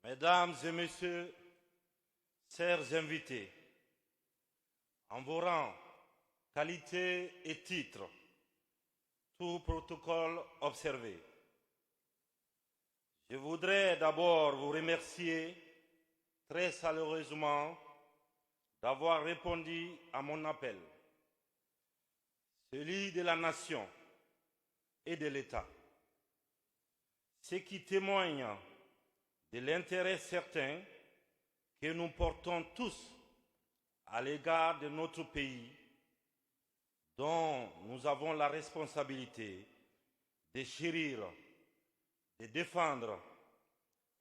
Mesdames et messieurs, chers invités, en vos rangs, qualité et titres, tout protocole observé. Je voudrais d'abord vous remercier très chaleureusement d'avoir répondu à mon appel, celui de la nation et de l'État, ce qui témoigne de l'intérêt certain que nous portons tous à l'égard de notre pays, dont nous avons la responsabilité de chérir, de défendre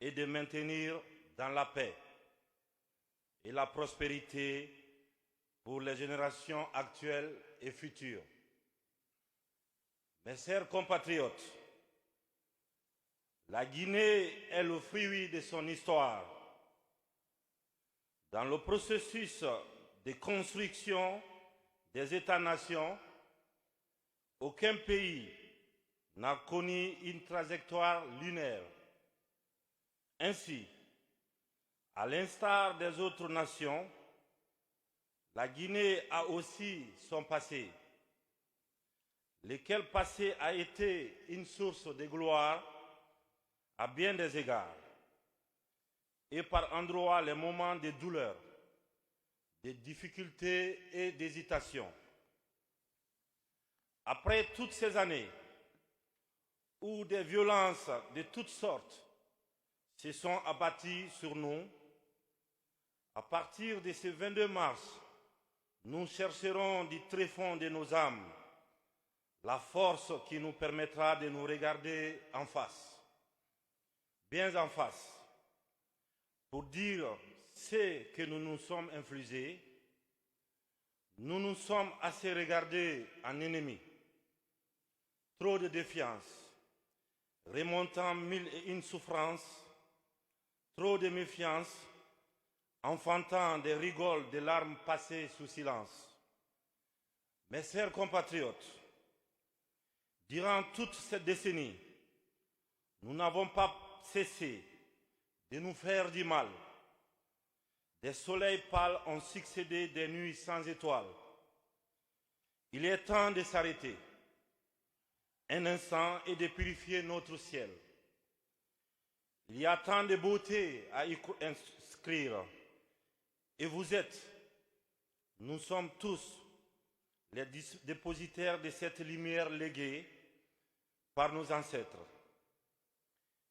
et de maintenir dans la paix et la prospérité pour les générations actuelles et futures. Mes chers compatriotes, la Guinée est le fruit de son histoire. Dans le processus de construction des États-nations, aucun pays n'a connu une trajectoire lunaire. Ainsi, à l'instar des autres nations, la Guinée a aussi son passé, lequel passé a été une source de gloire à bien des égards, et par endroits les moments de douleur, de difficultés et d'hésitation. Après toutes ces années où des violences de toutes sortes se sont abattues sur nous, à partir de ce 22 mars, nous chercherons du tréfonds de nos âmes la force qui nous permettra de nous regarder en face, bien en face, pour dire ce que nous nous sommes infligés. Nous nous sommes assez regardés en ennemis. Trop de défiance, remontant mille et une souffrances, trop de méfiance, enfantant des rigoles, des larmes passées sous silence. Mes chers compatriotes, durant toute cette décennie, nous n'avons pas cessé de nous faire du mal. Des soleils pâles ont succédé des nuits sans étoiles. Il est temps de s'arrêter un instant et de purifier notre ciel. Il y a tant de beauté à y inscrire. Et vous êtes, nous sommes tous les dépositaires de cette lumière léguée par nos ancêtres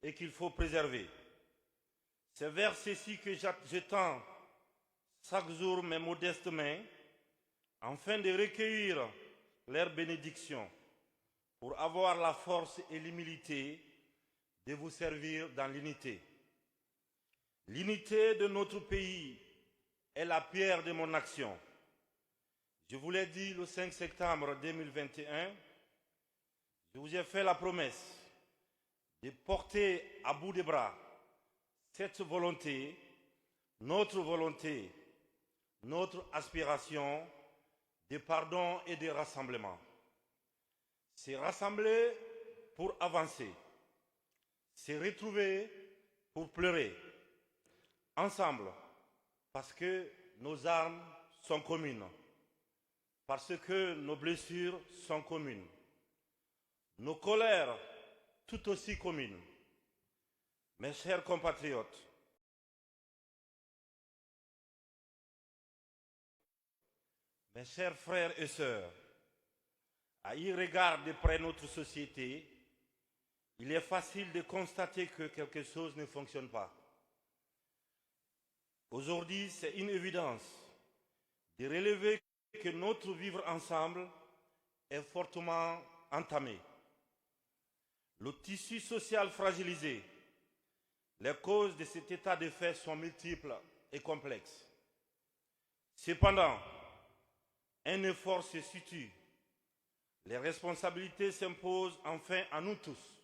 et qu'il faut préserver. C'est vers ceci que je tends chaque jour mes modestes mains afin de recueillir leurs bénédictions pour avoir la force et l'humilité de vous servir dans l'unité. L'unité de notre pays est la pierre de mon action. Je vous l'ai dit le 5 septembre 2021, je vous ai fait la promesse de porter à bout des bras cette volonté, notre aspiration de pardon et de rassemblement. C'est rassembler pour avancer, c'est retrouver pour pleurer, ensemble, parce que nos armes sont communes, parce que nos blessures sont communes, nos colères tout aussi communes. Mes chers compatriotes, mes chers frères et sœurs, à y regarder de près notre société, il est facile de constater que quelque chose ne fonctionne pas. Aujourd'hui, c'est une évidence de relever que notre vivre ensemble est fortement entamé. Le tissu social fragilisé, les causes de cet état de fait sont multiples et complexes. Cependant, un effort se situe. Les responsabilités s'imposent enfin à nous tous.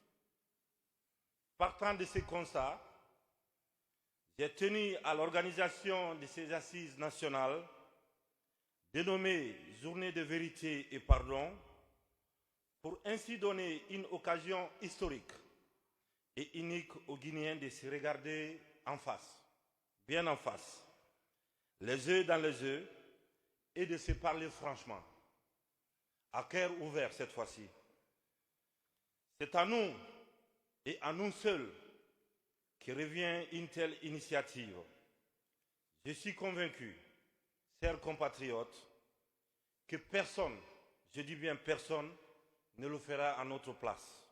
Partant de ce constat, j'ai tenu à l'organisation de ces assises nationales, dénommées Journée de vérité et pardon, pour ainsi donner une occasion historique et unique aux Guinéens de se regarder en face, bien en face, les yeux dans les yeux, et de se parler franchement, à cœur ouvert cette fois-ci. C'est à nous et à nous seuls que revient une telle initiative. Je suis convaincu, chers compatriotes, que personne, je dis bien personne, ne le fera à notre place.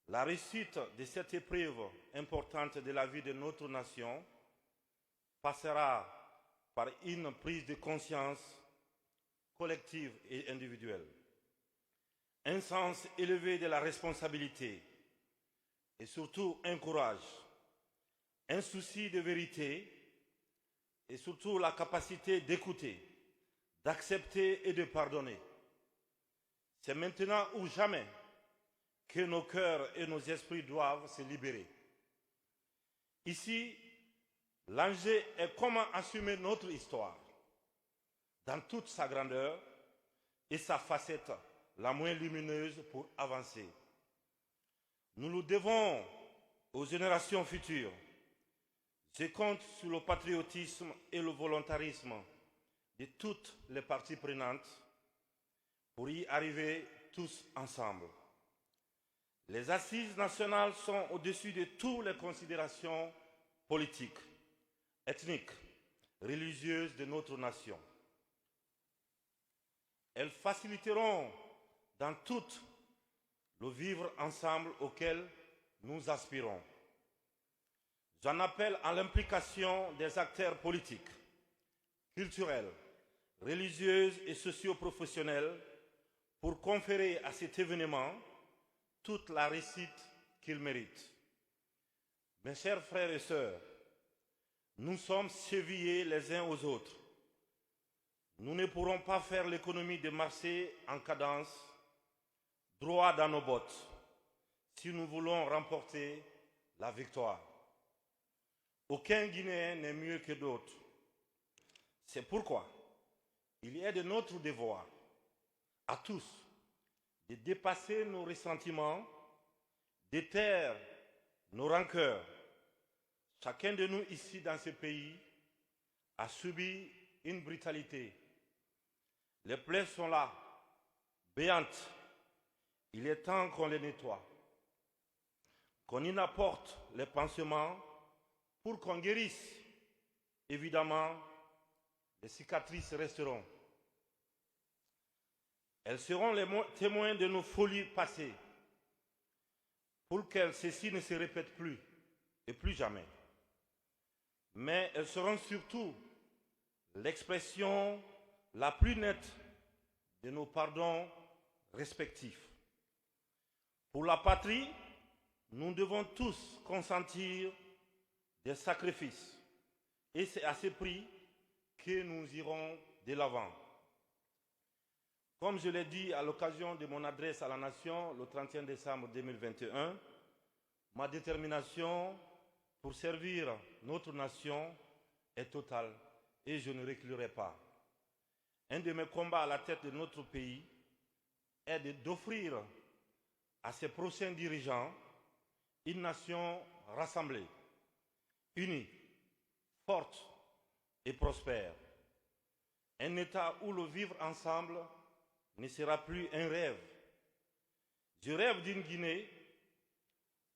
La réussite de cette épreuve importante de la vie de notre nation passera par une prise de conscience collective et individuelle, un sens élevé de la responsabilité et surtout un courage, un souci de vérité et surtout la capacité d'écouter, d'accepter et de pardonner. C'est maintenant ou jamais que nos cœurs et nos esprits doivent se libérer. Ici, l'enjeu est comment assumer notre histoire dans toute sa grandeur et sa facette la moins lumineuse pour avancer. Nous le devons aux générations futures. Je compte sur le patriotisme et le volontarisme de toutes les parties prenantes pour y arriver tous ensemble. Les assises nationales sont au-dessus de toutes les considérations politiques, ethniques, religieuses de notre nation. Elles faciliteront dans tout le vivre ensemble auquel nous aspirons. J'en appelle à l'implication des acteurs politiques, culturels, religieux et socio-professionnels pour conférer à cet événement toute la réussite qu'il mérite. Mes chers frères et sœurs, nous sommes chevillés les uns aux autres. Nous ne pourrons pas faire l'économie de marcher en cadence, droit dans nos bottes, si nous voulons remporter la victoire. Aucun Guinéen n'est mieux que d'autres. C'est pourquoi il est de notre devoir, à tous, de dépasser nos ressentiments, de taire nos rancœurs. Chacun de nous ici dans ce pays a subi une brutalité. Les plaies sont là, béantes. Il est temps qu'on les nettoie, qu'on y apporte les pansements pour qu'on guérisse. Évidemment, les cicatrices resteront. Elles seront les témoins de nos folies passées pour que ceci ne se répète plus et plus jamais. Mais elles seront surtout l'expression la plus nette de nos pardons respectifs. Pour la patrie, nous devons tous consentir des sacrifices et c'est à ce prix que nous irons de l'avant. Comme je l'ai dit à l'occasion de mon adresse à la Nation le 31 décembre 2021, ma détermination pour servir notre nation est totale et je ne reculerai pas. Un de mes combats à la tête de notre pays est d'offrir à ses prochains dirigeants une nation rassemblée, unie, forte et prospère. Un État où le vivre ensemble ne sera plus un rêve. Je rêve d'une Guinée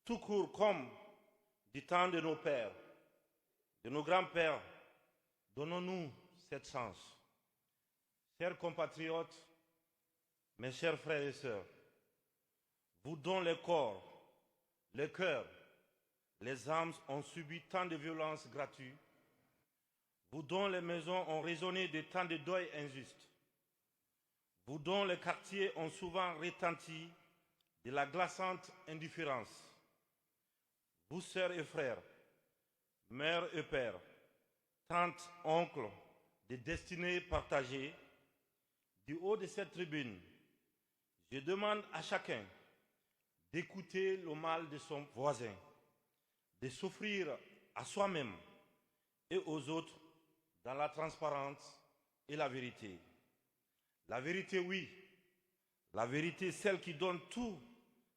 tout court comme du temps de nos pères, de nos grands-pères. Donnons-nous cette chance. Chers compatriotes, mes chers frères et sœurs, vous dont le corps, le cœur, les âmes ont subi tant de violences gratuites, vous dont les maisons ont résonné de tant de deuils injustes, vous dont les quartiers ont souvent retenti de la glaçante indifférence, vous sœurs et frères, mères et pères, tantes, oncles, de destinées partagées, du haut de cette tribune, je demande à chacun d'écouter le mal de son voisin, de s'offrir à soi-même et aux autres dans la transparence et la vérité. La vérité, oui, la vérité, celle qui donne tout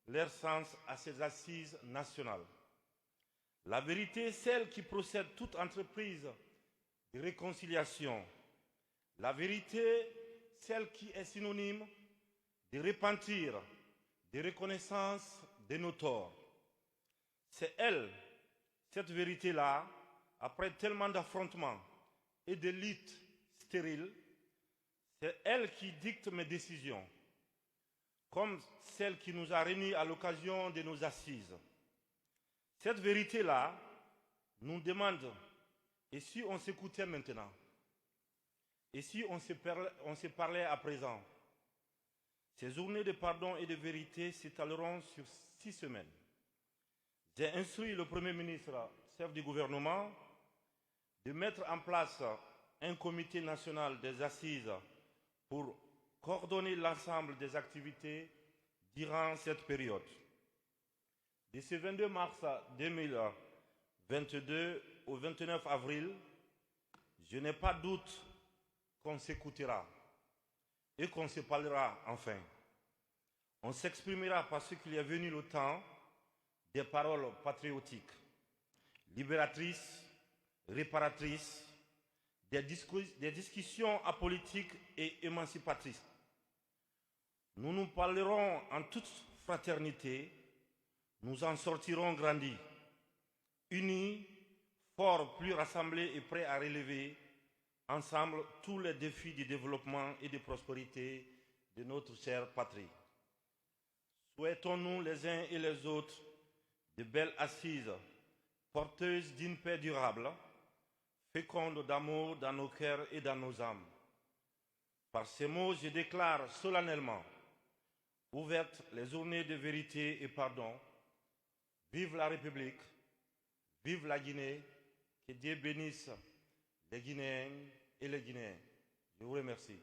leur sens à ces assises nationales. La vérité, celle qui procède toute entreprise de réconciliation. La vérité, celle qui est synonyme de repentir, de reconnaissance de nos torts. C'est elle, cette vérité-là, après tellement d'affrontements et de luttes stériles, c'est elle qui dicte mes décisions, comme celle qui nous a réunis à l'occasion de nos assises. Cette vérité-là nous demande, et si on s'écoutait maintenant, et si on se parlait à présent, ces journées de pardon et de vérité s'étaleront sur 6 semaines. J'ai instruit le Premier ministre, chef du gouvernement, de mettre en place un comité national des assises pour coordonner l'ensemble des activités durant cette période. De ce 22 mars 2022 au 29 avril, je n'ai pas de doute qu'on s'écoutera et qu'on se parlera enfin. On s'exprimera parce qu'il est venu le temps des paroles patriotiques, libératrices, réparatrices, des discussions apolitiques et émancipatrices. Nous nous parlerons en toute fraternité, nous en sortirons grandis, unis, forts, plus rassemblés et prêts à relever ensemble tous les défis du développement et de prospérité de notre chère patrie. Souhaitons-nous les uns et les autres de belles assises, porteuses d'une paix durable, féconde d'amour dans nos cœurs et dans nos âmes. Par ces mots, je déclare solennellement ouvertes les journées de vérité et pardon. Vive la République, vive la Guinée, que Dieu bénisse les Guinéens et les Guinéens. Je vous remercie.